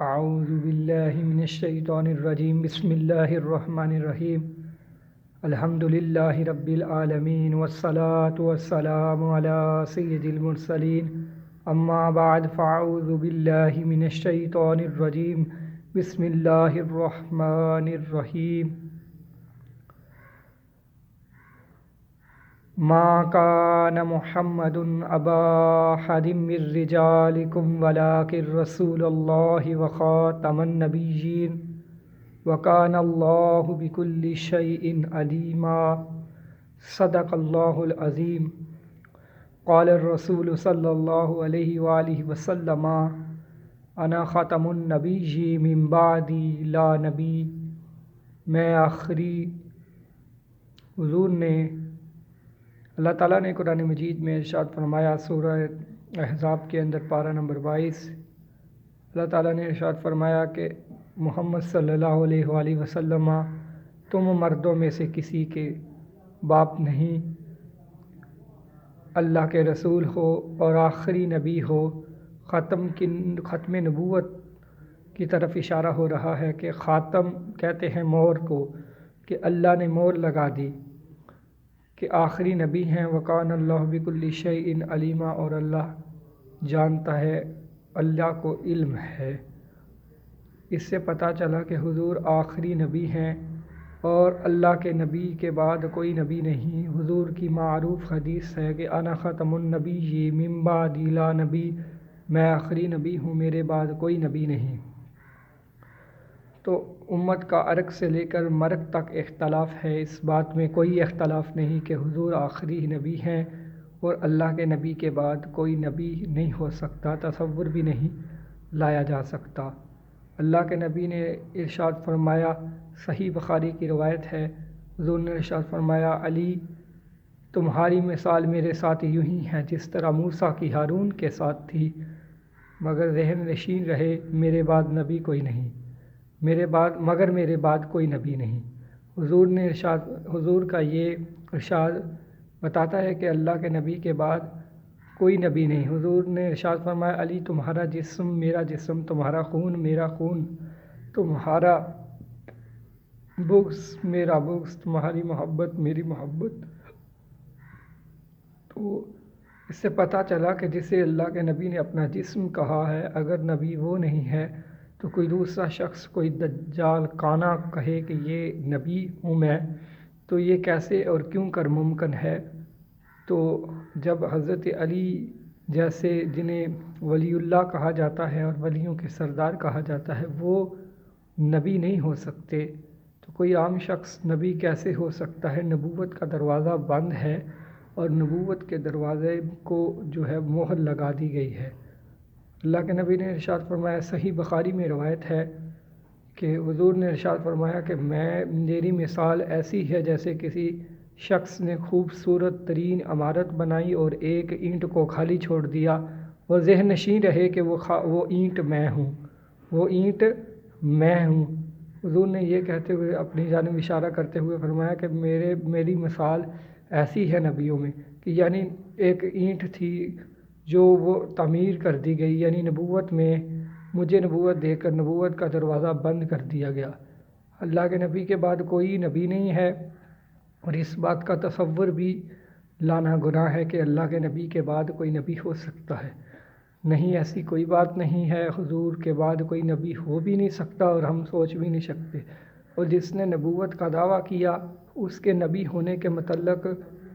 اعوذ باللہ من الشیطان الرجیم بسم اللہ الرحمن الرحیم الحمد للہ رب العالمین والصلاة والسلام علی سید المرسلین اما بعد فاعوذ باللہ من الشیطان الرجیم بسم اللہ الرحمن الرحیم ما كان محمد أبا أحد من رجالكم ولكن رسول الله وخاتم النبيين وكان الله بكل شيء عليما صدق الله العظيم. قال الرسول صلى الله عليه وآله وسلم أنا خاتم النبي من بعدي لا نبي. میں آخری حضور نے اللہ تعالیٰ نے قرآن مجید میں ارشاد فرمایا سورہ احزاب کے اندر پارہ نمبر 22 اللہ تعالیٰ نے ارشاد فرمایا کہ محمد صلی اللہ علیہ وآلہ وسلم تم مردوں میں سے کسی کے باپ نہیں، اللہ کے رسول ہو اور آخری نبی ہو. ختم نبوت کی طرف اشارہ ہو رہا ہے کہ خاتم کہتے ہیں مور کو، کہ اللہ نے مور لگا دی کہ آخری نبی ہیں. وکان اللہ بکل شیء علیما، اور اللہ جانتا ہے، اللہ کو علم ہے. اس سے پتہ چلا کہ حضور آخری نبی ہیں اور اللہ کے نبی کے بعد کوئی نبی نہیں. حضور کی معروف حدیث ہے کہ انا ختم النبی من بعدی لا نبی، میں آخری نبی ہوں، میرے بعد کوئی نبی نہیں. تو امت کا عرق سے لے کر مرگ تک اختلاف ہے. اس بات میں کوئی اختلاف نہیں کہ حضور آخری نبی ہیں اور اللہ کے نبی کے بعد کوئی نبی نہیں ہو سکتا، تصور بھی نہیں لایا جا سکتا. اللہ کے نبی نے ارشاد فرمایا، صحیح بخاری کی روایت ہے، حضور نے ارشاد فرمایا علی تمہاری مثال میرے ساتھ یوں ہی ہے جس طرح موسیٰ کی ہارون کے ساتھ تھی، مگر ذہن نشین رہے میرے بعد نبی کوئی نہیں، میرے بعد کوئی نبی نہیں. حضور کا یہ ارشاد بتاتا ہے کہ اللہ کے نبی کے بعد کوئی نبی نہیں. حضور نے ارشاد فرمایا علی تمہارا جسم میرا جسم، تمہارا خون میرا خون، تمہارا بغض میرا بغض، تمہاری محبت میری محبت. تو اس سے پتہ چلا کہ جسے اللہ کے نبی نے اپنا جسم کہا ہے، اگر نبی وہ نہیں ہے تو کوئی دوسرا شخص، کوئی دجال کانا کہے کہ یہ نبی ہوں میں، تو یہ کیسے اور کیوں کر ممکن ہے؟ تو جب حضرت علی جیسے جنہیں ولی اللہ کہا جاتا ہے اور ولیوں کے سردار کہا جاتا ہے، وہ نبی نہیں ہو سکتے، تو کوئی عام شخص نبی کیسے ہو سکتا ہے؟ نبوت کا دروازہ بند ہے اور نبوت کے دروازے کو جو ہے مہر لگا دی گئی ہے. اللہ کے نبی نے ارشاد فرمایا، صحیح بخاری میں روایت ہے کہ حضور نے ارشاد فرمایا کہ میری مثال ایسی ہے جیسے کسی شخص نے خوبصورت ترین عمارت بنائی اور ایک اینٹ کو خالی چھوڑ دیا اور ذہن نشین رہے کہ وہ اینٹ میں ہوں، وہ اینٹ میں ہوں. حضور نے یہ کہتے ہوئے اپنی جانب اشارہ کرتے ہوئے فرمایا کہ میری مثال ایسی ہے نبیوں میں، کہ یعنی ایک اینٹ تھی جو وہ تعمیر کر دی گئی، یعنی نبوت میں مجھے نبوت دے کر نبوت کا دروازہ بند کر دیا گیا. اللہ کے نبی کے بعد کوئی نبی نہیں ہے، اور اس بات کا تصور بھی لانا گناہ ہے کہ اللہ کے نبی کے بعد کوئی نبی ہو سکتا ہے. نہیں، ایسی کوئی بات نہیں ہے. حضور کے بعد کوئی نبی ہو بھی نہیں سکتا اور ہم سوچ بھی نہیں سکتے. اور جس نے نبوت کا دعویٰ کیا، اس کے نبی ہونے کے متعلق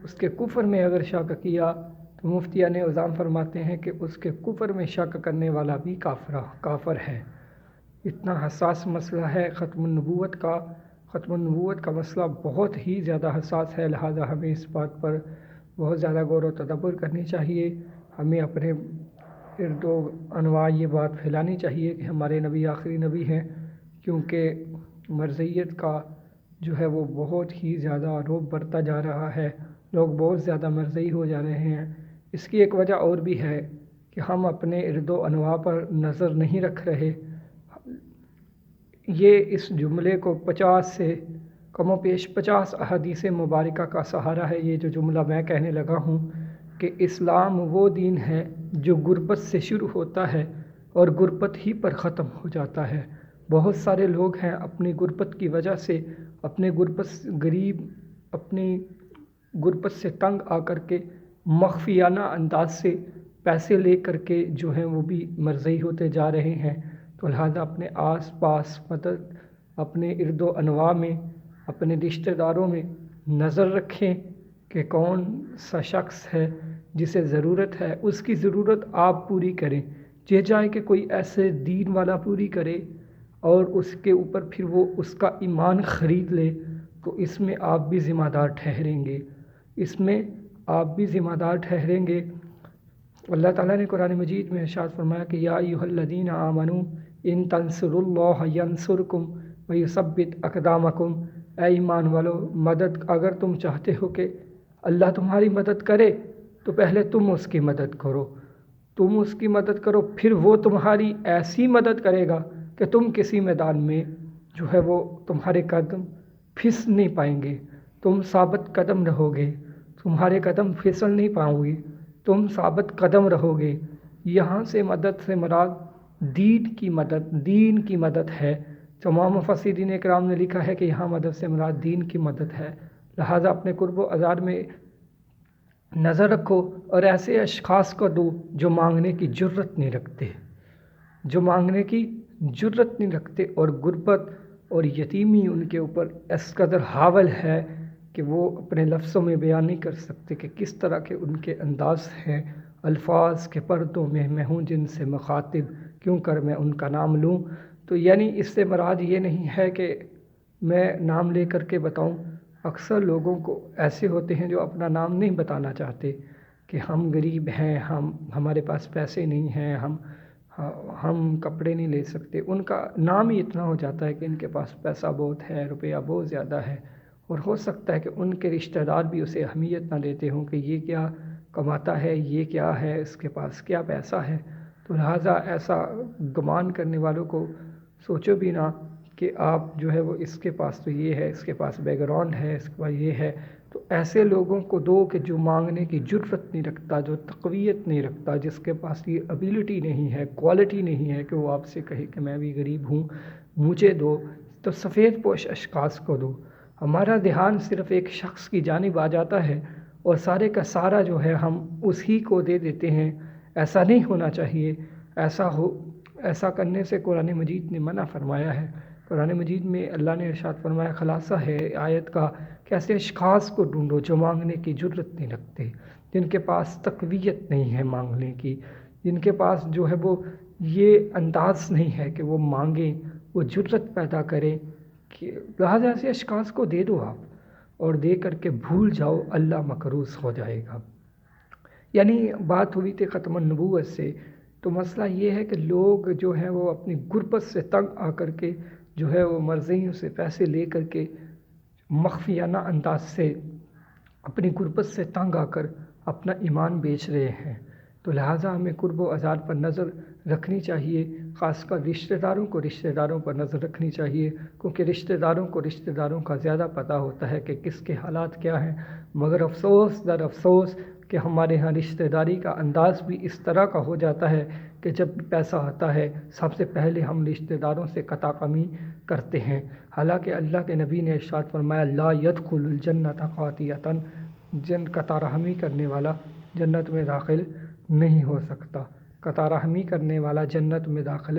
اس کے کفر میں اگر شک کیا تو مفتیان اعظام فرماتے ہیں کہ اس کے کفر میں شک کرنے والا بھی کافر ہے. اتنا حساس مسئلہ ہے ختم النبوت کا مسئلہ بہت ہی زیادہ حساس ہے. لہٰذا ہمیں اس بات پر بہت زیادہ غور و تدبر کرنی چاہیے. ہمیں اپنے ارد و انواع یہ بات پھیلانی چاہیے کہ ہمارے نبی آخری نبی ہیں، کیونکہ مرزیت کا جو ہے وہ بہت ہی زیادہ روب بڑھتا جا رہا ہے. لوگ بہت زیادہ مرزئی ہو جا رہے ہیں. اس کی ایک وجہ اور بھی ہے کہ ہم اپنے ارد و انواع پر نظر نہیں رکھ رہے. اس جملے کو 50 سے کم و بیش 50 احادیث مبارکہ کا سہارا ہے. یہ جو جملہ میں کہنے لگا ہوں کہ اسلام وہ دین ہے جو غربت سے شروع ہوتا ہے اور غربت ہی پر ختم ہو جاتا ہے۔ بہت سارے لوگ ہیں اپنی غربت کی وجہ سے، اپنی غربت سے تنگ آ کر کے مخفیانہ انداز سے پیسے لے کر کے جو ہیں وہ بھی مرضی ہوتے جا رہے ہیں۔ تو لہٰذا اپنے آس پاس اپنے ارد و انواع میں، اپنے رشتہ داروں میں نظر رکھیں کہ کون سا شخص ہے جسے ضرورت ہے، اس کی ضرورت آپ پوری کریں۔ یہ جائے کہ کوئی ایسے دین والا پوری کرے اور اس کے اوپر پھر وہ اس کا ایمان خرید لے، تو اس میں آپ بھی ذمہ دار ٹھہریں گے، اللہ تعالیٰ نے قرآن مجید میں ارشاد فرمایا کہ یا ایھا الذین آمنوا ان تنصروا اللہ ینصرکم ویثبت اقدامکم۔ اے ایمان والو، مدد اگر تم چاہتے ہو کہ اللہ تمہاری مدد کرے تو پہلے تم اس کی مدد کرو، پھر وہ تمہاری ایسی مدد کرے گا کہ تم کسی میدان میں جو ہے وہ تمہارے قدم پھس نہیں پائیں گے، تم ثابت قدم رہو گے، تمہارے قدم پھسل نہیں پاؤ گے، تم ثابت قدم رہو گے۔ یہاں سے مدد سے مراد دین کی مدد ہے۔ تمام مفسرین اکرام نے لکھا ہے کہ یہاں مدد سے مراد دین کی مدد ہے۔ لہٰذا اپنے قرب و ازار میں نظر رکھو اور ایسے اشخاص کو دو جو مانگنے کی جرت نہیں رکھتے، اور غربت اور یتیمی ان کے اوپر اس قدر حاول ہے کہ وہ اپنے لفظوں میں بیان نہیں کر سکتے کہ کس طرح کے ان کے انداز ہیں۔ الفاظ کے پردوں میں ہوں جن سے مخاطب، کیوں کر میں ان کا نام لوں۔ تو یعنی اس سے مراد یہ نہیں ہے کہ میں نام لے کر کے بتاؤں۔ اکثر لوگوں کو ایسے ہوتے ہیں جو اپنا نام نہیں بتانا چاہتے کہ ہم غریب ہیں، ہمارے پاس پیسے نہیں ہیں، ہم کپڑے نہیں لے سکتے۔ ان کا نام ہی اتنا ہو جاتا ہے کہ ان کے پاس پیسہ بہت ہے، روپیہ بہت زیادہ ہے، اور ہو سکتا ہے کہ ان کے رشتہ دار بھی اسے اہمیت نہ دیتے ہوں کہ یہ کیا کماتا ہے، یہ کیا ہے، اس کے پاس کیا پیسہ ہے۔ تو لہٰذا ایسا گمان کرنے والوں کو سوچو بھی نہ کہ آپ جو ہے وہ اس کے پاس تو یہ ہے، اس کے پاس بیک گراؤنڈ ہے، اس کے پاس یہ ہے۔ تو ایسے لوگوں کو دو کہ جو مانگنے کی جرت نہیں رکھتا، جو تقویت نہیں رکھتا، جس کے پاس یہ ابیلٹی نہیں ہے، کوالٹی نہیں ہے کہ وہ آپ سے کہے کہ میں بھی غریب ہوں، مجھے دو۔ تو سفید پوش اشخاص کو دو۔ ہمارا دھیان صرف ایک شخص کی جانب آ جاتا ہے اور سارے کا سارا جو ہے ہم اسی کو دے دیتے ہیں۔ ایسا نہیں ہونا چاہیے۔ ایسا کرنے سے قرآن مجید نے منع فرمایا ہے۔ قرآن مجید میں اللہ نے ارشاد فرمایا، خلاصہ ہے آیت کا کہ ایسے اشخاص کو ڈھونڈو جو مانگنے کی جرت نہیں رکھتے، جن کے پاس تقویت نہیں ہے مانگنے کی، جن کے پاس جو ہے وہ یہ انداز نہیں ہے کہ وہ مانگیں، وہ جرت پیدا کریں۔ کہ لہٰذا ایسے اشخاص کو دے دو آپ، اور دے کر کے بھول جاؤ، اللہ مقروض ہو جائے گا۔ یعنی بات ہوئی تھی ختم النبوت سے، تو مسئلہ یہ ہے کہ لوگ جو ہیں وہ اپنی غربت سے تنگ آ کر کے جو ہے وہ مرضیوں سے پیسے لے کر کے مخفیانہ انداز سے اپنی غربت سے تنگ آ کر اپنا ایمان بیچ رہے ہیں۔ تو لہٰذا ہمیں قرب و ازار پر نظر رکھنی چاہیے، خاص کر رشتہ داروں پر نظر رکھنی چاہیے، کیونکہ رشتہ داروں کا زیادہ پتہ ہوتا ہے کہ کس کے حالات کیا ہیں۔ مگر افسوس در افسوس کہ ہمارے ہاں رشتہ داری کا انداز بھی اس طرح کا ہو جاتا ہے کہ جب بھی پیسہ آتا ہے سب سے پہلے ہم رشتہ داروں سے قطع کمی کرتے ہیں، حالانکہ اللہ کے نبی نے ارشاد فرمایا لا يدخل الجنت قاطعۃ، قطع رحمی کرنے والا جنت میں داخل نہیں ہو سکتا، قطع رحمی کرنے والا جنت میں داخل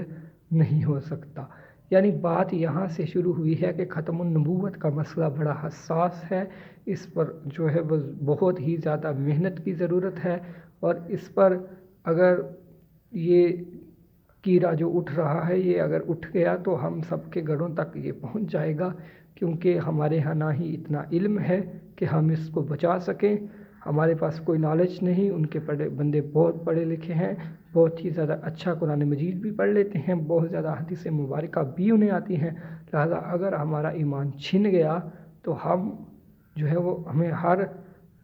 نہیں ہو سکتا۔ یعنی بات یہاں سے شروع ہوئی ہے کہ ختم النبوت کا مسئلہ بڑا حساس ہے، اس پر جو ہے وہ بہت ہی زیادہ محنت کی ضرورت ہے، اور اس پر اگر یہ کیڑا جو اٹھ رہا ہے یہ اگر اٹھ گیا تو ہم سب کے گھروں تک یہ پہنچ جائے گا، کیونکہ ہمارے ہاں نہ ہی اتنا علم ہے کہ ہم اس کو بچا سکیں، ہمارے پاس کوئی نالج نہیں۔ ان کے بندے بہت پڑھے لکھے ہیں، بہت ہی زیادہ اچھا قرآن مجید بھی پڑھ لیتے ہیں، بہت زیادہ حدیث مبارکہ بھی انہیں آتی ہیں۔ لہٰذا اگر ہمارا ایمان چھن گیا تو ہم جو ہے وہ ہمیں ہر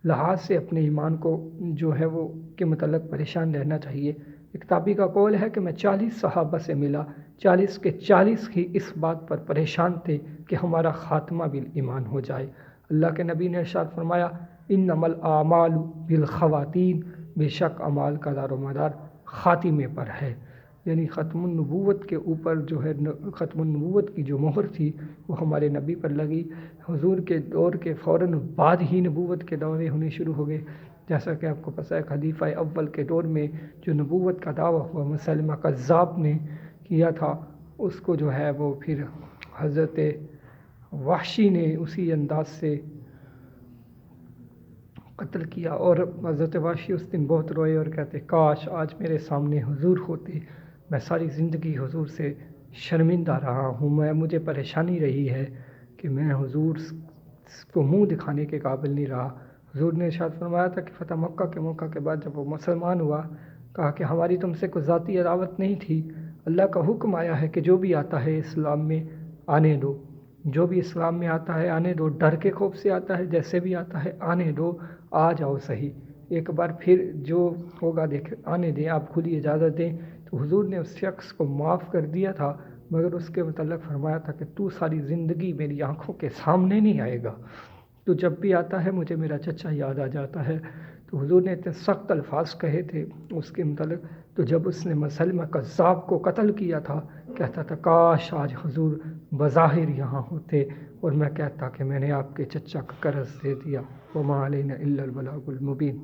لحاظ سے اپنے ایمان کو جو ہے وہ کے متعلق پریشان رہنا چاہیے۔ ایک تابعی کا قول ہے کہ میں 40 صحابہ سے ملا، 40 کے 40 ہی اس بات پر پریشان تھے کہ ہمارا خاتمہ بالایمان ہو جائے۔ اللہ کے نبی نے ارشاد فرمایا انما الاعمال بالخواتیم، بے شک اعمال کا دار و مدار خاتمے پر ہے۔ یعنی ختم النبوت کے اوپر جو ہے ختم النبوت کی جو مہر تھی وہ ہمارے نبی پر لگی۔ حضور کے دور کے فوراً بعد ہی نبوت کے دعوے ہونے شروع ہو گئے، جیسا کہ آپ کو پتہ ہے خلیفہ اول کے دور میں جو نبوت کا دعویٰ ہوا مسلمہ کذاب نے کیا تھا، اس کو جو ہے وہ پھر حضرت وحشی نے اسی انداز سے قتل کیا، اور حضرت وحشی اس دن بہت روئے اور کہتے کاش آج میرے سامنے حضور ہوتے، میں ساری زندگی حضور سے شرمندہ رہا ہوں، مجھے پریشانی رہی ہے کہ میں حضور کو منہ دکھانے کے قابل نہیں رہا۔ حضور نے ارشاد فرمایا تھا کہ فتح مکہ کے موقع کے بعد جب وہ مسلمان ہوا، کہا کہ ہماری تم سے کوئی ذاتی عداوت نہیں تھی، اللہ کا حکم آیا ہے کہ جو بھی آتا ہے اسلام میں آنے دو، جو بھی اسلام میں آتا ہے آنے دو، ڈر کے خوف سے آتا ہے جیسے بھی آتا ہے آنے دو، آ جاؤ صحیح، ایک بار پھر جو ہوگا دیکھ آنے دیں، آپ کھلی اجازت دیں۔ تو حضور نے اس شخص کو معاف کر دیا تھا، مگر اس کے متعلق فرمایا تھا کہ تو ساری زندگی میری آنکھوں کے سامنے نہیں آئے گا، تو جب بھی آتا ہے مجھے میرا چچا یاد آ جاتا ہے۔ تو حضور نے اتنے سخت الفاظ کہے تھے اس کے متعلق، تو جب اس نے مسلمہ کذاب کو قتل کیا تھا کہتا تھا کاش آج حضور بظاہر یہاں ہوتے اور میں کہتا کہ میں نے آپ کے چچا کا قرض دے دیا، وما علینا الا البلاغ المبین۔